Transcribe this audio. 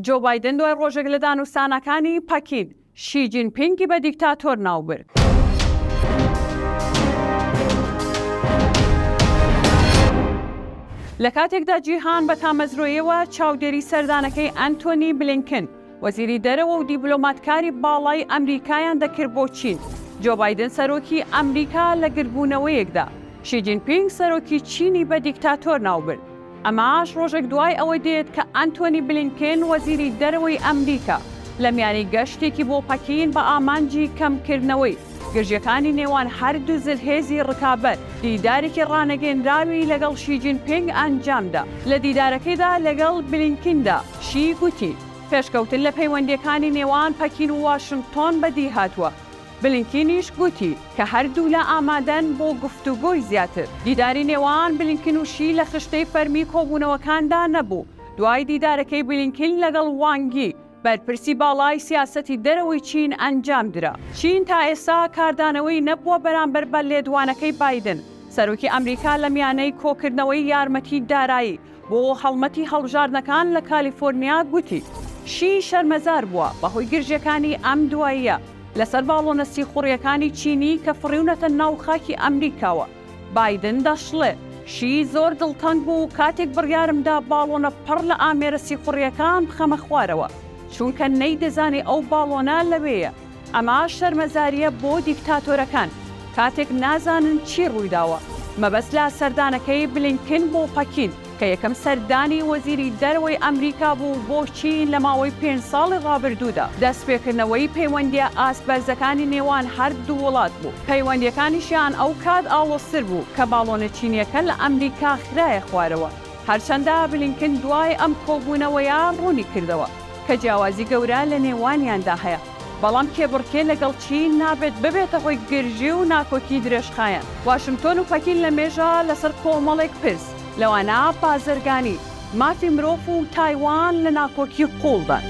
جۆ بایدن دوای ڕۆژێک لە دانوستانەکانی پەکین شی جینپینگی بە دیکتاتۆر ناوبرد. لە کاتێکدا جیهان بە تامەزرۆیەوە چاودێری سەردانەکەی ئەنتۆنی بلینکن وەزیری دەرەوە و دیبلۆماتکاری باڵای ئەمریکایان دەکرد بۆ چین. جۆ بایدن سەرۆکی ئەمریکا لە گربوونەوەیەکدا شی جینپینگ سەرۆکی چینی بە دیکتاتۆر ناوبرد. ئەماش ڕۆژێک دوای ئەوە دێت کە ئەنتۆنی بلینکن وەزیری دەرەوەی ئەمریکا لە میانی گەشتێکی بۆ پەکین بە ئامانجی کەمکردنەوەی گرژیەکانی نێوان هەردوو زلهێزی ڕکابەت دیدارێکی ڕانەگەنراوی لەگەڵ شی جینپینگ ئەنجامدا. لە دیدارەکەیدا لەگەڵ بلینکندا شی گوتی پێشکەوتن لە پەیوەندیەکانی نێوان پەکین و واشنگتۆن بەدی هاتووە. بلینکینیش گوتی کە هەردوو لە ئامادەن بۆ گفتوگۆی زیاتر. دیداری نێوان بلینکن و شی لە خشتەی فەرمی کۆبوونەوەکاندا نەبوو. دوای دیدارەکەی بلینکن لەگەڵ وانگی بەرپرسی باڵای سیاسەتی دەرەوەی چین ئەنجامدرا. چین تا ئێستا کاردانەوەی نەبووە بەرامبەر بە لێدوانەکەی بایدن. سەرۆکی ئەمریکا لە میانەی کۆکردنەوەی یارمەتی دارایی بۆ هەڵمەتی هەڵبژاردنەکان لە کالیفۆرنیا گوتی شی شەرمەزار بووە بەهۆی گرژیەکانی ئەم دواییە لەسەر باڵۆنە سیخوڕیەکانی چینی کە فڕیونەتە ناو خاکی ئەمریکاوە. بایدن دەشڵێ شی زۆر دڵتەنگ بوو و کاتێک بڕیارمدا باڵۆنە پڕ لە ئامێرە سیخوڕیەکان بخەمە خوارەوە چونکە نەیدەزانێ ئەو باڵۆنە لەوەیە. ئەمە شەرمەزاریە بۆ دیکتاتۆرەکان کاتێک نازانن چی ڕوویداوە. مەبەست لە سەردانەکەی بلینکن بۆ پەکین کە یەکەم سەردانی وەزیری دەرەوەی ئەمریکا بوو بۆ چین لە ماوەی 5 ساڵی ڕابردوودا. دەستپێکردنەوەی پەیوەندیە ئاسبەرزەکانی نێوان هەردوو وڵات بوو. پەیوەندیەکانیشیان ئەو کات ئاڵۆزتر بوو کە باڵۆنە چینیەکە لە ئەمریکا خرایە خوارەوە. هەرچەندە بلینکن دوای ئەم کۆبوونەوەیە ڕوونی کردەوە کە جیاوازی گەورە لە نێوانیاندا هەیە. بەڵام کێبڕکێ لەگەڵ چین نابێت ببێتە هۆی گرژی و ناکۆکی درێژخایەن. واشنگتۆن و پەکین لە مێژە لەسەر کۆمەڵێک پرس لەوانە بازرگانی مافی مرۆڤ و تایوان لە ناکۆکی قوڵدان.